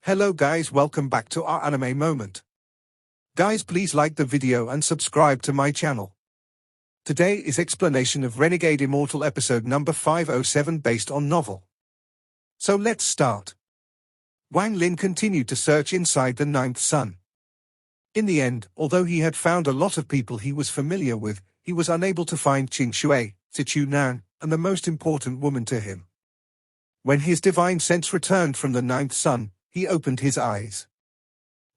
Hello guys, welcome back to our anime moment. Guys, please like the video and subscribe to my channel. Today is explanation of Renegade Immortal episode number 507 based on novel. So let's start. Wang Lin continued to search inside the ninth sun. In the end, although he had found a lot of people he was familiar with, he was unable to find Qing Shui, Sichu Nan, and the most important woman to him. When his divine sense returned from the ninth sun, he opened his eyes.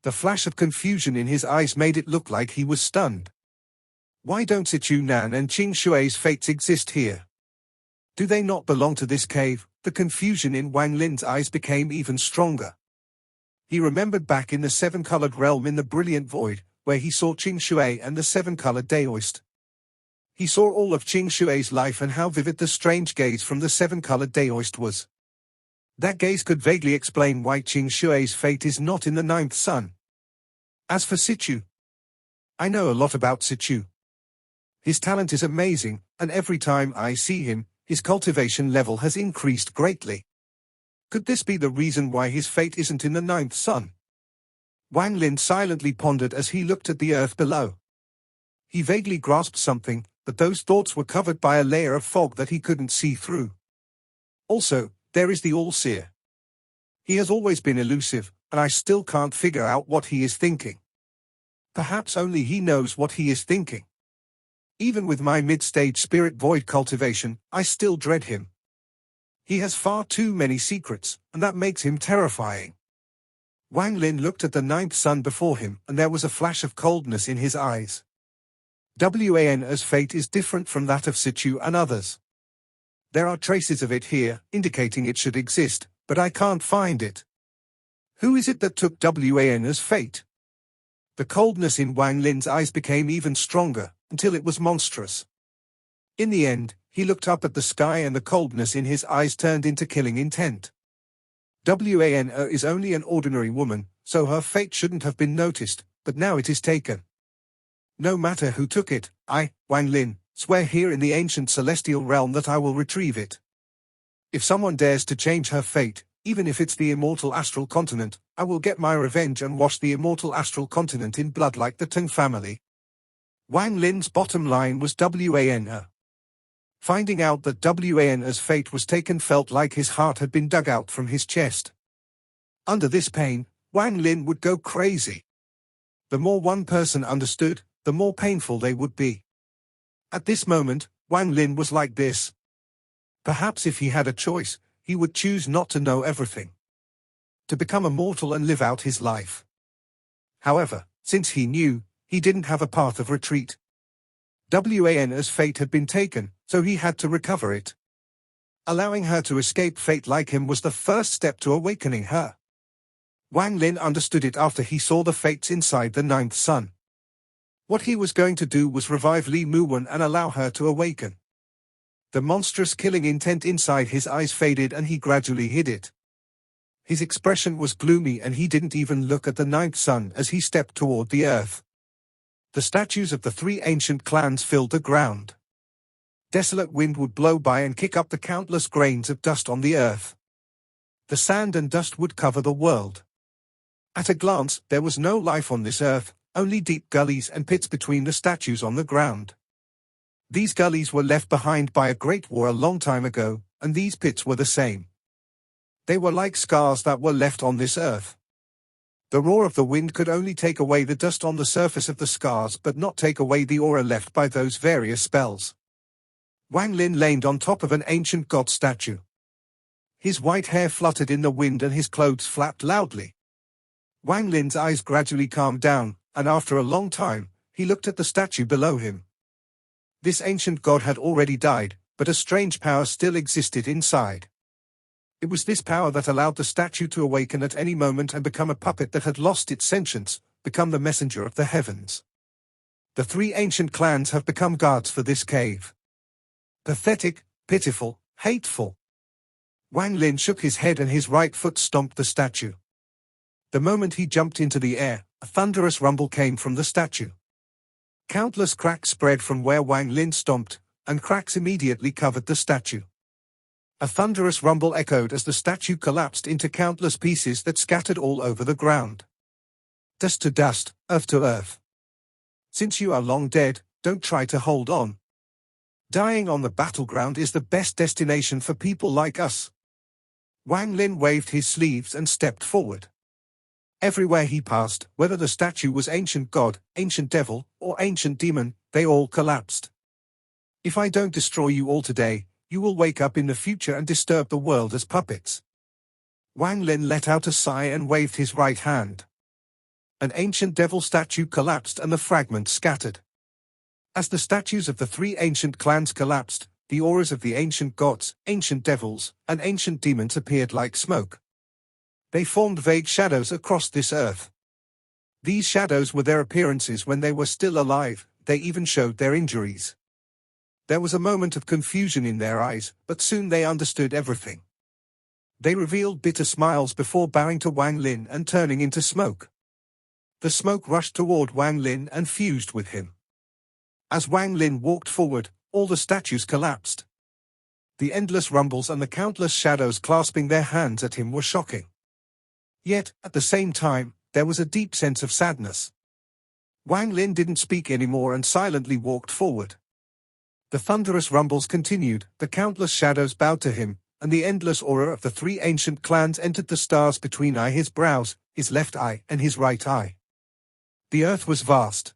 The flash of confusion in his eyes made it look like he was stunned. Why don't Sichu Nan and Qing Shui's fates exist here? Do they not belong to this cave? The confusion in Wang Lin's eyes became even stronger. He remembered back in the seven-colored realm in the brilliant void, where he saw Qing Shui and the seven-colored Daoist. He saw all of Qing Shui's life and how vivid the strange gaze from the seven-colored Daoist was. That gaze could vaguely explain why Qing Shui's fate is not in the ninth sun. As for Sichu, I know a lot about Sichu. His talent is amazing, and every time I see him, his cultivation level has increased greatly. Could this be the reason why his fate isn't in the ninth sun? Wang Lin silently pondered as he looked at the earth below. He vaguely grasped something, but those thoughts were covered by a layer of fog that he couldn't see through. Also, there is the All-Seer. He has always been elusive, and I still can't figure out what he is thinking. Perhaps only he knows what he is thinking. Even with my mid-stage spirit void cultivation, I still dread him. He has far too many secrets, and that makes him terrifying. Wang Lin looked at the ninth sun before him, and there was a flash of coldness in his eyes. Wan's fate is different from that of Sichu and others. There are traces of it here, indicating it should exist, but I can't find it. Who is it that took Wan's fate? The coldness in Wang Lin's eyes became even stronger, until it was monstrous. In the end, he looked up at the sky and the coldness in his eyes turned into killing intent. Wan is only an ordinary woman, so her fate shouldn't have been noticed, but now it is taken. No matter who took it, I, Wang Lin, swear here in the ancient celestial realm that I will retrieve it. If someone dares to change her fate, even if it's the immortal astral continent, I will get my revenge and wash the immortal astral continent in blood like the Tang family. Wang Lin's bottom line was Wan. Finding out that Wan's fate was taken felt like his heart had been dug out from his chest. Under this pain, Wang Lin would go crazy. The more one person understood, the more painful they would be. At this moment, Wang Lin was like this. Perhaps if he had a choice, he would choose not to know everything. To become immortal and live out his life. However, since he knew, he didn't have a path of retreat. Wan's fate had been taken, so he had to recover it. Allowing her to escape fate like him was the first step to awakening her. Wang Lin understood it after he saw the fates inside the ninth sun. What he was going to do was revive Li Muwan and allow her to awaken. The monstrous killing intent inside his eyes faded and he gradually hid it. His expression was gloomy and he didn't even look at the ninth sun as he stepped toward the earth. The statues of the three ancient clans filled the ground. Desolate wind would blow by and kick up the countless grains of dust on the earth. The sand and dust would cover the world. At a glance, there was no life on this earth. Only deep gullies and pits between the statues on the ground. These gullies were left behind by a great war a long time ago, and these pits were the same. They were like scars that were left on this earth. The roar of the wind could only take away the dust on the surface of the scars but not take away the aura left by those various spells. Wang Lin leaned on top of an ancient god statue. His white hair fluttered in the wind and his clothes flapped loudly. Wang Lin's eyes gradually calmed down, and after a long time, he looked at the statue below him. This ancient god had already died, but a strange power still existed inside. It was this power that allowed the statue to awaken at any moment and become a puppet that had lost its sentience, become the messenger of the heavens. The three ancient clans have become guards for this cave. Pathetic, pitiful, hateful. Wang Lin shook his head and his right foot stomped the statue. The moment he jumped into the air, a thunderous rumble came from the statue. Countless cracks spread from where Wang Lin stomped, and cracks immediately covered the statue. A thunderous rumble echoed as the statue collapsed into countless pieces that scattered all over the ground. Dust to dust, earth to earth. Since you are long dead, don't try to hold on. Dying on the battleground is the best destination for people like us. Wang Lin waved his sleeves and stepped forward. Everywhere he passed, whether the statue was ancient god, ancient devil, or ancient demon, they all collapsed. If I don't destroy you all today, you will wake up in the future and disturb the world as puppets. Wang Lin let out a sigh and waved his right hand. An ancient devil statue collapsed and the fragments scattered. As the statues of the three ancient clans collapsed, the auras of the ancient gods, ancient devils, and ancient demons appeared like smoke. They formed vague shadows across this earth. These shadows were their appearances when they were still alive, they even showed their injuries. There was a moment of confusion in their eyes, but soon they understood everything. They revealed bitter smiles before bowing to Wang Lin and turning into smoke. The smoke rushed toward Wang Lin and fused with him. As Wang Lin walked forward, all the statues collapsed. The endless rumbles and the countless shadows clasping their hands at him were shocking. Yet, at the same time, there was a deep sense of sadness. Wang Lin didn't speak anymore and silently walked forward. The thunderous rumbles continued, the countless shadows bowed to him, and the endless aura of the three ancient clans entered the stars between his brows, his left eye, and his right eye. The earth was vast.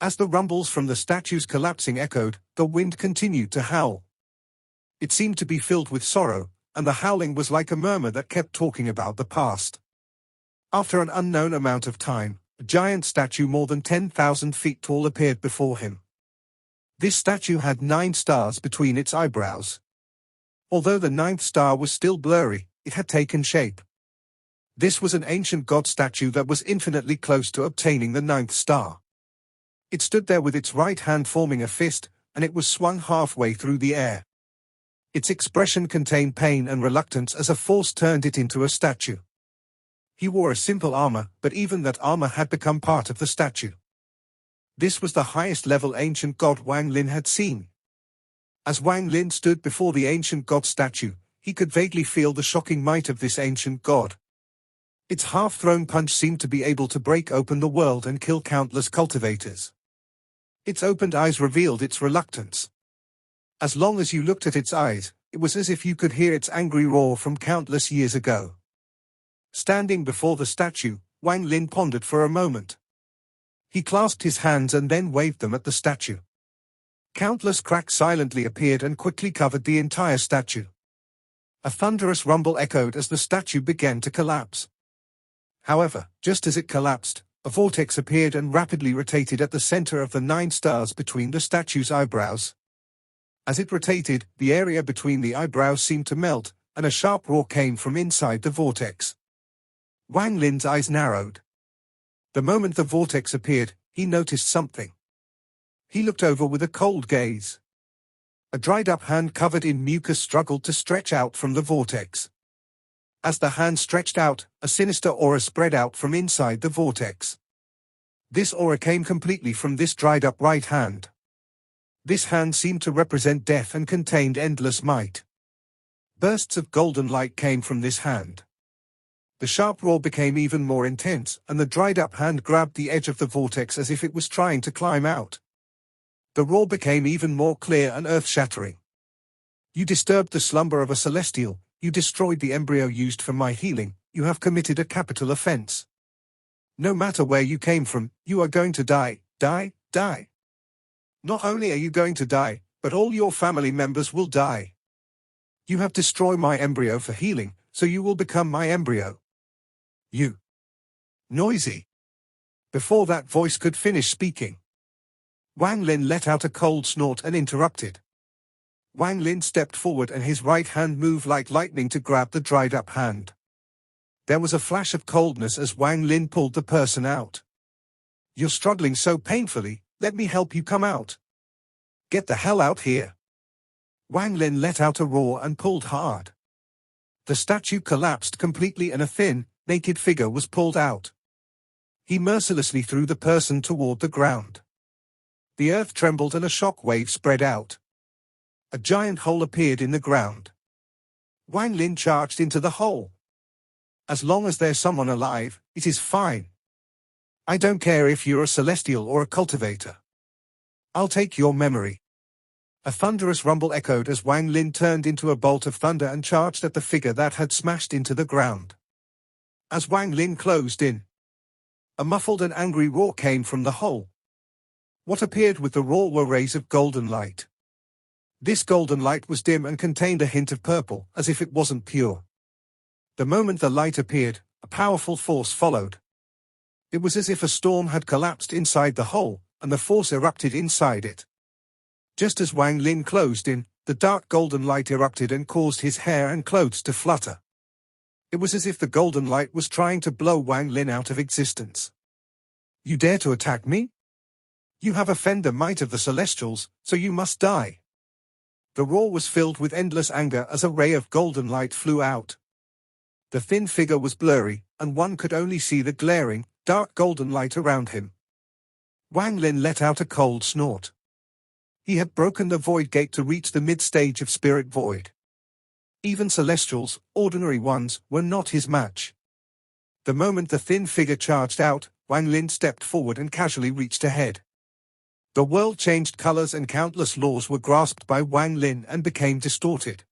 As the rumbles from the statues collapsing echoed, the wind continued to howl. It seemed to be filled with sorrow, and the howling was like a murmur that kept talking about the past. After an unknown amount of time, a giant statue more than 10,000 feet tall appeared before him. This statue had 9 stars between its eyebrows. Although the 9th star was still blurry, it had taken shape. This was an ancient god statue that was infinitely close to obtaining the 9th star. It stood there with its right hand forming a fist, and it was swung halfway through the air. Its expression contained pain and reluctance as a force turned it into a statue. He wore a simple armor, but even that armor had become part of the statue. This was the highest level ancient god Wang Lin had seen. As Wang Lin stood before the ancient god statue, he could vaguely feel the shocking might of this ancient god. Its half-thrown punch seemed to be able to break open the world and kill countless cultivators. Its opened eyes revealed its reluctance. As long as you looked at its eyes, it was as if you could hear its angry roar from countless years ago. Standing before the statue, Wang Lin pondered for a moment. He clasped his hands and then waved them at the statue. Countless cracks silently appeared and quickly covered the entire statue. A thunderous rumble echoed as the statue began to collapse. However, just as it collapsed, a vortex appeared and rapidly rotated at the center of the 9 stars between the statue's eyebrows. As it rotated, the area between the eyebrows seemed to melt, and a sharp roar came from inside the vortex. Wang Lin's eyes narrowed. The moment the vortex appeared, he noticed something. He looked over with a cold gaze. A dried-up hand covered in mucus struggled to stretch out from the vortex. As the hand stretched out, a sinister aura spread out from inside the vortex. This aura came completely from this dried-up right hand. This hand seemed to represent death and contained endless might. Bursts of golden light came from this hand. The sharp roar became even more intense, and the dried-up hand grabbed the edge of the vortex as if it was trying to climb out. The roar became even more clear and earth-shattering. You disturbed the slumber of a celestial, you destroyed the embryo used for my healing, you have committed a capital offense. No matter where you came from, you are going to die, die, die. Not only are you going to die, but all your family members will die. You have destroyed my embryo for healing, so you will become my embryo. You. Noisy. Before that voice could finish speaking, Wang Lin let out a cold snort and interrupted. Wang Lin stepped forward and his right hand moved like lightning to grab the dried-up hand. There was a flash of coldness as Wang Lin pulled the person out. You're struggling so painfully, let me help you come out. Get the hell out here. Wang Lin let out a roar and pulled hard. The statue collapsed completely and a thin, naked figure was pulled out. He mercilessly threw the person toward the ground. The earth trembled and a shock wave spread out. A giant hole appeared in the ground. Wang Lin charged into the hole. As long as there's someone alive, it is fine. I don't care if you're a celestial or a cultivator. I'll take your memory. A thunderous rumble echoed as Wang Lin turned into a bolt of thunder and charged at the figure that had smashed into the ground. As Wang Lin closed in, a muffled and angry roar came from the hole. What appeared with the roar were rays of golden light. This golden light was dim and contained a hint of purple, as if it wasn't pure. The moment the light appeared, a powerful force followed. It was as if a storm had collapsed inside the hole, and the force erupted inside it. Just as Wang Lin closed in, the dark golden light erupted and caused his hair and clothes to flutter. It was as if the golden light was trying to blow Wang Lin out of existence. You dare to attack me? You have offended the might of the Celestials, so you must die. The roar was filled with endless anger as a ray of golden light flew out. The thin figure was blurry, and one could only see the glaring, dark golden light around him. Wang Lin let out a cold snort. He had broken the void gate to reach the mid-stage of spirit void. Even Celestials, ordinary ones, were not his match. The moment the thin figure charged out, Wang Lin stepped forward and casually reached ahead. The world changed colors and countless laws were grasped by Wang Lin and became distorted.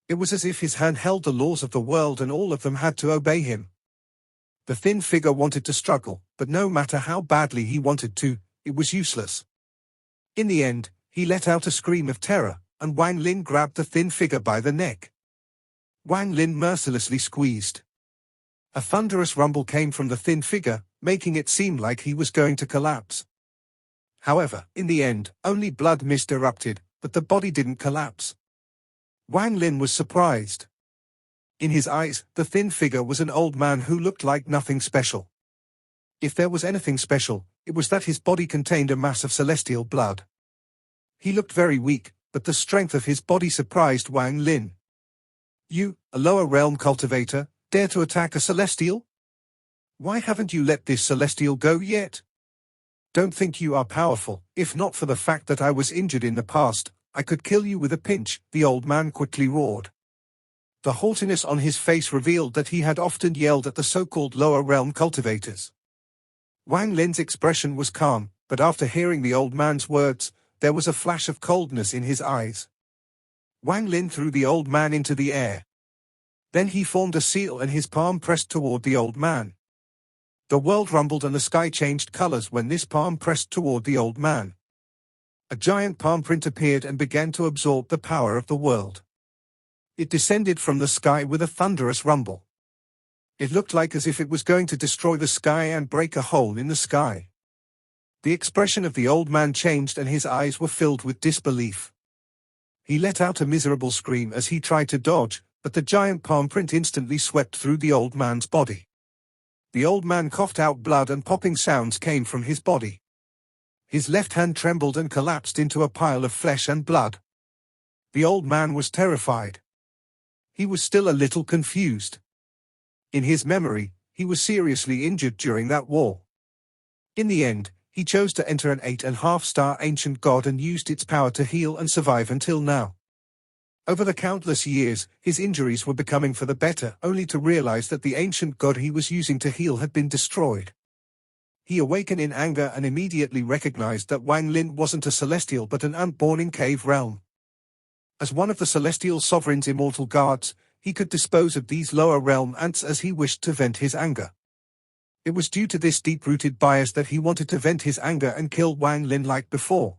It was as if his hand held the laws of the world and all of them had to obey him. The thin figure wanted to struggle, but no matter how badly he wanted to, it was useless. In the end, he let out a scream of terror, and Wang Lin grabbed the thin figure by the neck. Wang Lin mercilessly squeezed. A thunderous rumble came from the thin figure, making it seem like he was going to collapse. However, in the end, only blood mist erupted, but the body didn't collapse. Wang Lin was surprised. In his eyes, the thin figure was an old man who looked like nothing special. If there was anything special, it was that his body contained a mass of celestial blood. He looked very weak, but the strength of his body surprised Wang Lin. You, a lower realm cultivator, dare to attack a celestial? Why haven't you let this celestial go yet? Don't think you are powerful. If not for the fact that I was injured in the past, I could kill you with a pinch, the old man quickly roared. The haughtiness on his face revealed that he had often yelled at the so-called lower realm cultivators. Wang Lin's expression was calm, but after hearing the old man's words, there was a flash of coldness in his eyes. Wang Lin threw the old man into the air. Then he formed a seal and his palm pressed toward the old man. The world rumbled and the sky changed colors when this palm pressed toward the old man. A giant palm print appeared and began to absorb the power of the world. It descended from the sky with a thunderous rumble. It looked like as if it was going to destroy the sky and break a hole in the sky. The expression of the old man changed and his eyes were filled with disbelief. He let out a miserable scream as he tried to dodge, but the giant palm print instantly swept through the old man's body. The old man coughed out blood and popping sounds came from his body. His left hand trembled and collapsed into a pile of flesh and blood. The old man was terrified. He was still a little confused. In his memory, he was seriously injured during that war. In the end, he chose to enter an 8.5-star ancient god and used its power to heal and survive until now. Over the countless years, his injuries were becoming for the better, only to realize that the ancient god he was using to heal had been destroyed. He awakened in anger and immediately recognized that Wang Lin wasn't a celestial but an ant born in cave realm. As one of the celestial sovereign's immortal guards, he could dispose of these lower realm ants as he wished to vent his anger. It was due to this deep-rooted bias that he wanted to vent his anger and kill Wang Lin like before.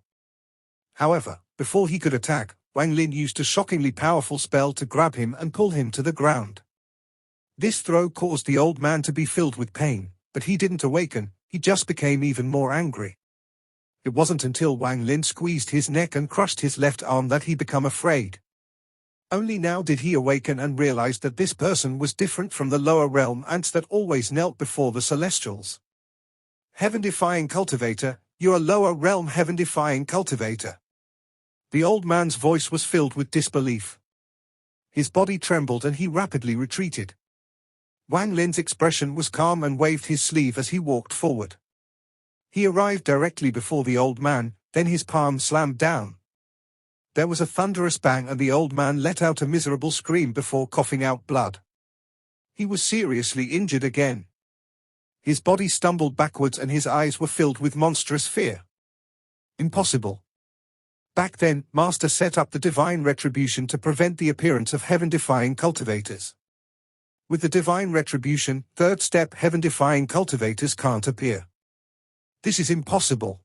However, before he could attack, Wang Lin used a shockingly powerful spell to grab him and pull him to the ground. This throw caused the old man to be filled with pain, but he didn't awaken, he just became even more angry. It wasn't until Wang Lin squeezed his neck and crushed his left arm that he became afraid. Only now did he awaken and realize that this person was different from the lower realm ants that always knelt before the Celestials. Heaven-defying cultivator, you're a lower realm heaven-defying cultivator. The old man's voice was filled with disbelief. His body trembled and he rapidly retreated. Wang Lin's expression was calm and waved his sleeve as he walked forward. He arrived directly before the old man, then his palm slammed down. There was a thunderous bang and the old man let out a miserable scream before coughing out blood. He was seriously injured again. His body stumbled backwards and his eyes were filled with monstrous fear. Impossible. Back then, Master set up the divine retribution to prevent the appearance of heaven-defying cultivators. With the divine retribution, third step, heaven-defying cultivators can't appear. This is impossible.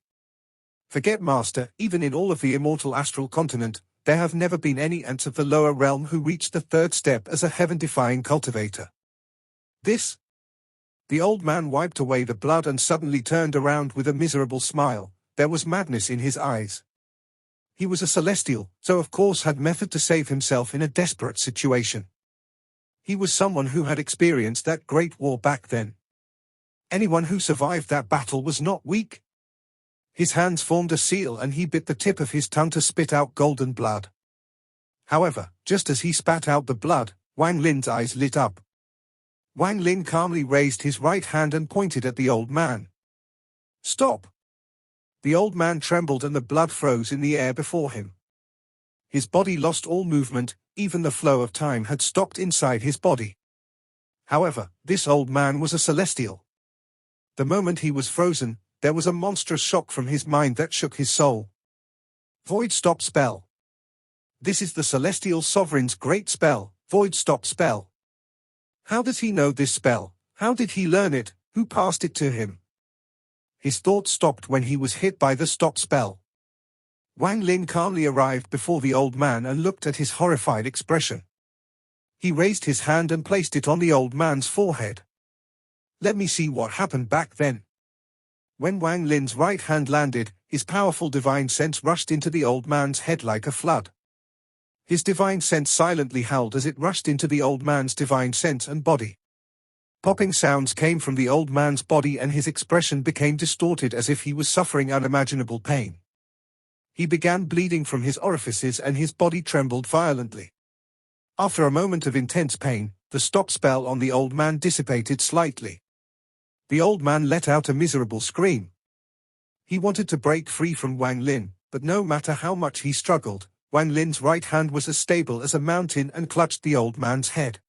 Forget Master, even in all of the immortal astral continent, there have never been any ants of the lower realm who reached the third step as a heaven-defying cultivator. This? The old man wiped away the blood and suddenly turned around with a miserable smile. There was madness in his eyes. He was a celestial, so of course had method to save himself in a desperate situation. He was someone who had experienced that great war back then. Anyone who survived that battle was not weak. His hands formed a seal and he bit the tip of his tongue to spit out golden blood. However, just as he spat out the blood, Wang Lin's eyes lit up. Wang Lin calmly raised his right hand and pointed at the old man. Stop! The old man trembled and the blood froze in the air before him. His body lost all movement, even the flow of time had stopped inside his body. However, this old man was a celestial. The moment he was frozen, there was a monstrous shock from his mind that shook his soul. Void stop spell. This is the celestial sovereign's great spell, void stop spell. How does he know this spell? How did he learn it? Who passed it to him? His thoughts stopped when he was hit by the stop spell. Wang Lin calmly arrived before the old man and looked at his horrified expression. He raised his hand and placed it on the old man's forehead. Let me see what happened back then. When Wang Lin's right hand landed, his powerful divine sense rushed into the old man's head like a flood. His divine sense silently howled as it rushed into the old man's divine sense and body. Popping sounds came from the old man's body and his expression became distorted as if he was suffering unimaginable pain. He began bleeding from his orifices and his body trembled violently. After a moment of intense pain, the stop spell on the old man dissipated slightly. The old man let out a miserable scream. He wanted to break free from Wang Lin, but no matter how much he struggled, Wang Lin's right hand was as stable as a mountain and clutched the old man's head.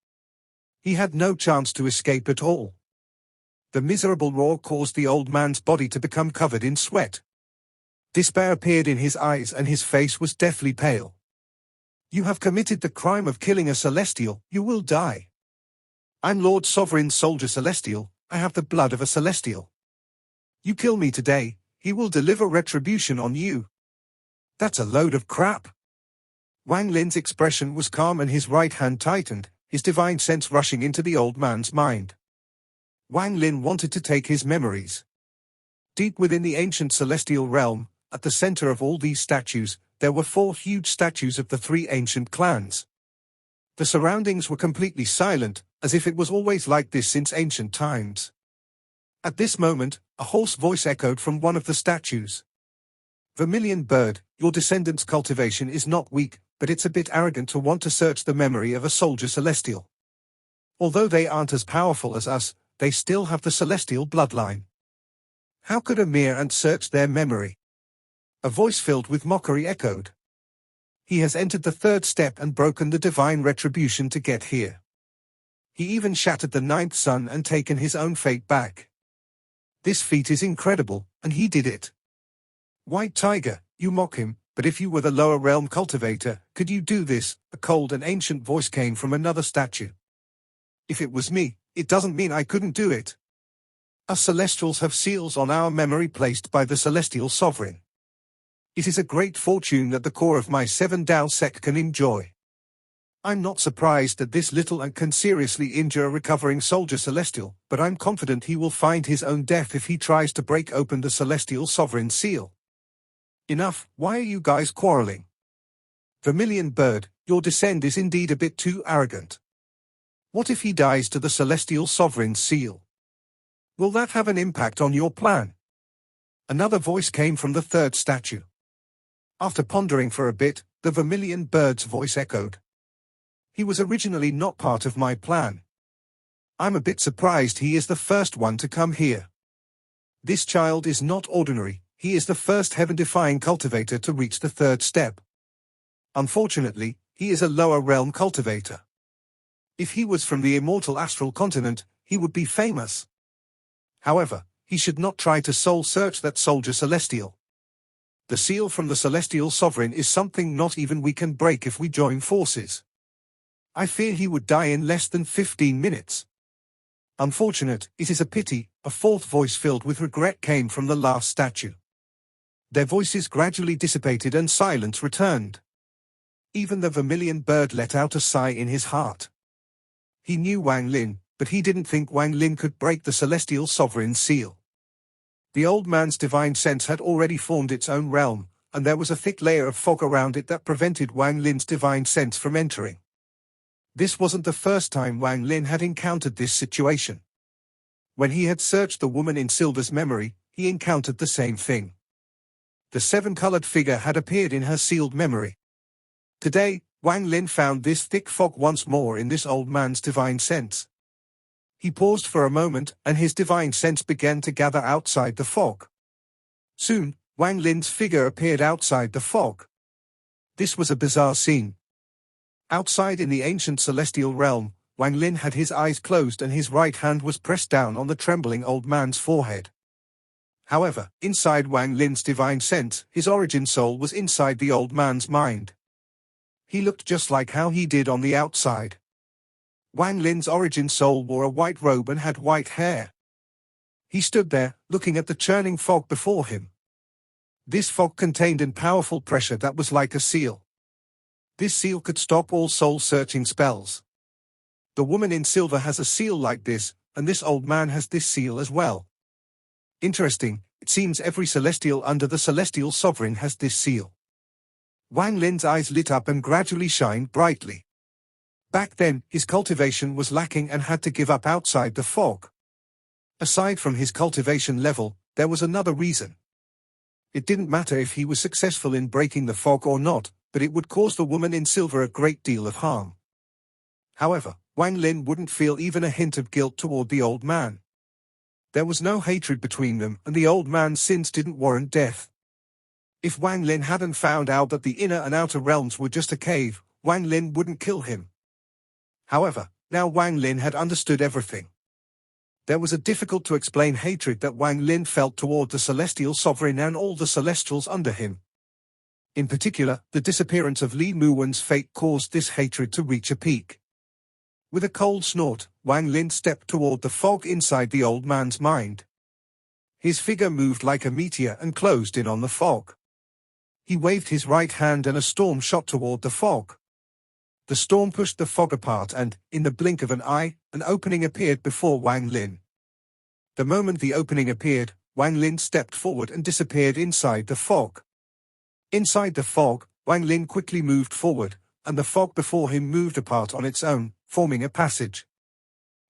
He had no chance to escape at all. The miserable roar caused the old man's body to become covered in sweat. Despair appeared in his eyes and his face was deathly pale. You have committed the crime of killing a celestial, you will die. I'm Lord Sovereign Soldier Celestial, I have the blood of a celestial. You kill me today, he will deliver retribution on you. That's a load of crap. Wang Lin's expression was calm and his right hand tightened, his divine sense rushing into the old man's mind. Wang Lin wanted to take his memories. Deep within the ancient celestial realm, at the center of all these statues, there were 4 huge statues of the 3 ancient clans. The surroundings were completely silent, as if it was always like this since ancient times. At this moment, a hoarse voice echoed from one of the statues. Vermillion bird, your descendants' cultivation is not weak, but it's a bit arrogant to want to search the memory of a soldier celestial. Although they aren't as powerful as us, they still have the celestial bloodline. How could a mere ant search their memory? A voice filled with mockery echoed. He has entered the 3rd step and broken the divine retribution to get here. He even shattered the 9th sun and taken his own fate back. This feat is incredible, and he did it. White Tiger, you mock him, but if you were the lower realm cultivator, could you do this? A cold and ancient voice came from another statue. If it was me, it doesn't mean I couldn't do it. Us celestials have seals on our memory placed by the celestial sovereign. It is a great fortune that the core of my 7 Dao sect can enjoy. I'm not surprised that this little ant can seriously injure a recovering soldier celestial, but I'm confident he will find his own death if he tries to break open the celestial sovereign's seal. Enough, why are you guys quarreling? Vermillion bird, your descent is indeed a bit too arrogant. What if he dies to the celestial sovereign's seal? Will that have an impact on your plan? Another voice came from the 3rd statue. After pondering for a bit, the vermilion bird's voice echoed. He was originally not part of my plan. I'm a bit surprised he is the first one to come here. This child is not ordinary, he is the first heaven-defying cultivator to reach the 3rd step. Unfortunately, he is a lower realm cultivator. If he was from the immortal astral continent, he would be famous. However, he should not try to soul search that soldier celestial. The seal from the celestial sovereign is something not even we can break if we join forces. I fear he would die in less than 15 minutes. Unfortunate, it is a pity, a fourth voice filled with regret came from the last statue. Their voices gradually dissipated and silence returned. Even the vermillion bird let out a sigh in his heart. He knew Wang Lin, but he didn't think Wang Lin could break the celestial sovereign's seal. The old man's divine sense had already formed its own realm, and there was a thick layer of fog around it that prevented Wang Lin's divine sense from entering. This wasn't the first time Wang Lin had encountered this situation. When he had searched the woman in silver's memory, he encountered the same thing. The seven-colored figure had appeared in her sealed memory. Today, Wang Lin found this thick fog once more in this old man's divine sense. He paused for a moment, and his divine sense began to gather outside the fog. Soon, Wang Lin's figure appeared outside the fog. This was a bizarre scene. Outside in the ancient celestial realm, Wang Lin had his eyes closed and his right hand was pressed down on the trembling old man's forehead. However, inside Wang Lin's divine sense, his origin soul was inside the old man's mind. He looked just like how he did on the outside. Wang Lin's origin soul wore a white robe and had white hair. He stood there, looking at the churning fog before him. This fog contained a powerful pressure that was like a seal. This seal could stop all soul-searching spells. The woman in silver has a seal like this, and this old man has this seal as well. Interesting, it seems every celestial under the celestial sovereign has this seal. Wang Lin's eyes lit up and gradually shined brightly. Back then, his cultivation was lacking and had to give up outside the fog. Aside from his cultivation level, there was another reason. It didn't matter if he was successful in breaking the fog or not, but it would cause the woman in silver a great deal of harm. However, Wang Lin wouldn't feel even a hint of guilt toward the old man. There was no hatred between them, and the old man's sins didn't warrant death. If Wang Lin hadn't found out that the inner and outer realms were just a cave, Wang Lin wouldn't kill him. However, now Wang Lin had understood everything. There was a difficult-to-explain hatred that Wang Lin felt toward the celestial sovereign and all the celestials under him. In particular, the disappearance of Li Muwan's fate caused this hatred to reach a peak. With a cold snort, Wang Lin stepped toward the fog inside the old man's mind. His figure moved like a meteor and closed in on the fog. He waved his right hand and a storm shot toward the fog. The storm pushed the fog apart and, in the blink of an eye, an opening appeared before Wang Lin. The moment the opening appeared, Wang Lin stepped forward and disappeared inside the fog. Inside the fog, Wang Lin quickly moved forward, and the fog before him moved apart on its own, forming a passage.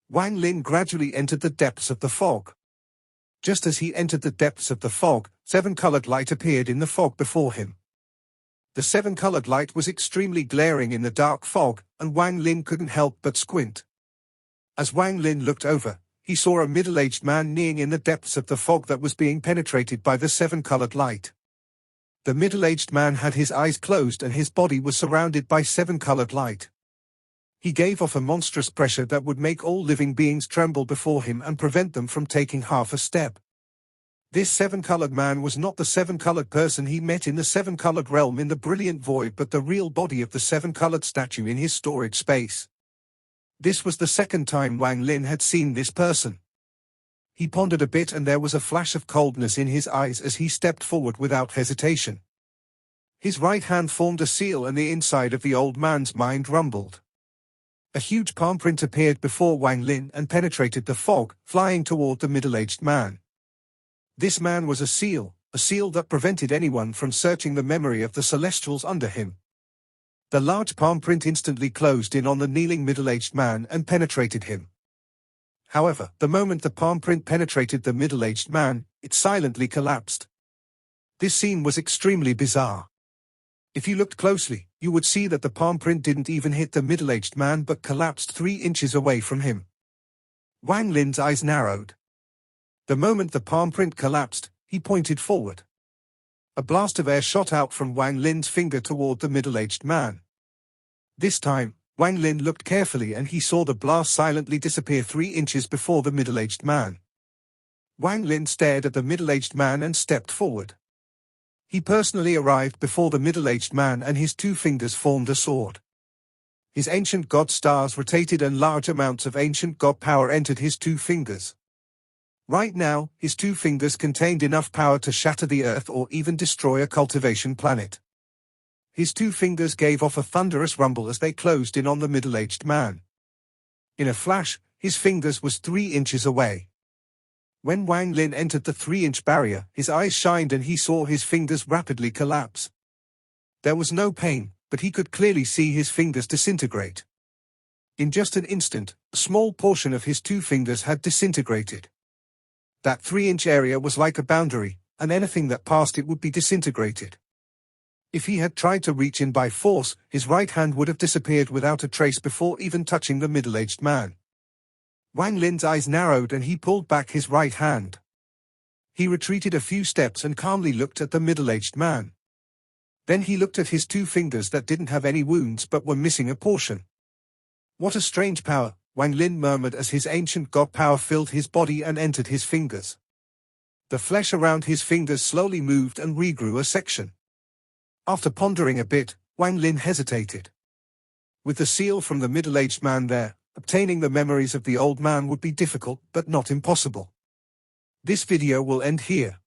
Wang Lin gradually entered the depths of the fog. Just as he entered the depths of the fog, seven-colored light appeared in the fog before him. The seven-colored light was extremely glaring in the dark fog, and Wang Lin couldn't help but squint. As Wang Lin looked over, he saw a middle-aged man kneeling in the depths of the fog that was being penetrated by the seven-colored light. The middle-aged man had his eyes closed and his body was surrounded by seven-colored light. He gave off a monstrous pressure that would make all living beings tremble before him and prevent them from taking half a step. This seven-colored man was not the seven-colored person he met in the seven-colored realm in the brilliant void, but the real body of the seven-colored statue in his storage space. This was the second time Wang Lin had seen this person. He pondered a bit and there was a flash of coldness in his eyes as he stepped forward without hesitation. His right hand formed a seal and the inside of the old man's mind rumbled. A huge palm print appeared before Wang Lin and penetrated the fog, flying toward the middle-aged man. This man was a seal that prevented anyone from searching the memory of the celestials under him. The large palm print instantly closed in on the kneeling middle-aged man and penetrated him. However, the moment the palm print penetrated the middle-aged man, it silently collapsed. This scene was extremely bizarre. If you looked closely, you would see that the palm print didn't even hit the middle-aged man but collapsed 3 inches away from him. Wang Lin's eyes narrowed. The moment the palm print collapsed, he pointed forward. A blast of air shot out from Wang Lin's finger toward the middle-aged man. This time, Wang Lin looked carefully and he saw the blast silently disappear 3 inches before the middle-aged man. Wang Lin stared at the middle-aged man and stepped forward. He personally arrived before the middle-aged man and his 2 fingers formed a sword. His ancient god stars rotated and large amounts of ancient god power entered his 2 fingers. Right now, his 2 fingers contained enough power to shatter the earth or even destroy a cultivation planet. His 2 fingers gave off a thunderous rumble as they closed in on the middle-aged man. In a flash, his fingers was 3 inches away. When Wang Lin entered the 3-inch barrier, his eyes shined and he saw his fingers rapidly collapse. There was no pain, but he could clearly see his fingers disintegrate. In just an instant, a small portion of his 2 fingers had disintegrated. That 3-inch area was like a boundary, and anything that passed it would be disintegrated. If he had tried to reach in by force, his right hand would have disappeared without a trace before even touching the middle-aged man. Wang Lin's eyes narrowed and he pulled back his right hand. He retreated a few steps and calmly looked at the middle-aged man. Then he looked at his 2 fingers that didn't have any wounds but were missing a portion. What a strange power, Wang Lin murmured as his ancient god power filled his body and entered his fingers. The flesh around his fingers slowly moved and regrew a section. After pondering a bit, Wang Lin hesitated. With the seal from the middle-aged man there, obtaining the memories of the old man would be difficult but not impossible. This video will end here.